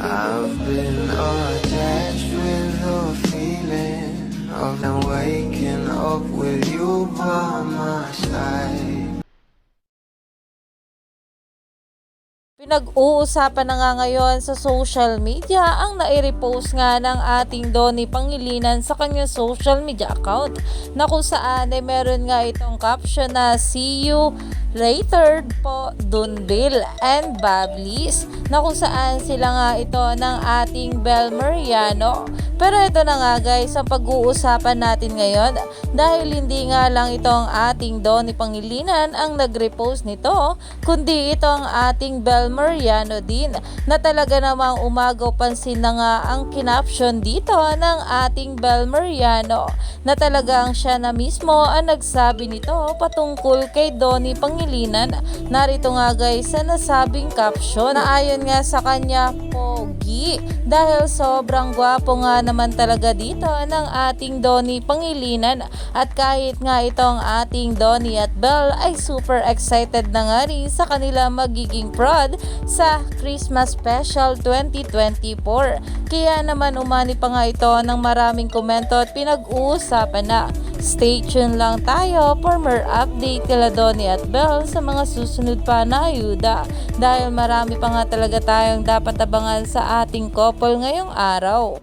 I've been attached with the feeling of now waking up with you by my side. Pinag-uusapan na nga ngayon sa social media ang nai-repost nga ng ating Donnie Pangilinan sa kanyang social media account na kung saan ay meron nga itong caption na "See you later po Dunbil and Bablis", na kung saan sila nga ito ng ating Bel Mariano. Pero ito na nga guys ang pag-uusapan natin ngayon, dahil hindi nga lang itong ating Donnie Pangilinan ang nag-repost nito, kundi itong ating Bel Mariano din, na talaga namang umagaw pansin na nga ang kinaption dito ng ating Bel Mariano, na talagang siya na mismo ang nagsabi nito patungkol kay Donnie Pangilinan. Narito nga guys sa nasabing caption na ayon nga sa kanya, pogi, dahil sobrang gwapo nga naman talaga dito ng ating Donnie Pangilinan, at kahit nga itong ating Donnie at Bel ay super excited na nga rin sa kanila magiging prod sa Christmas Special 2024. Kaya naman umani pa nga ito ng maraming komento at pinag-uusapan na. Stay tuned lang tayo for more update kila Donnie at Bel sa mga susunod pa na ayuda, dahil marami pa nga talaga tayong dapat abangan sa ating couple ngayong araw.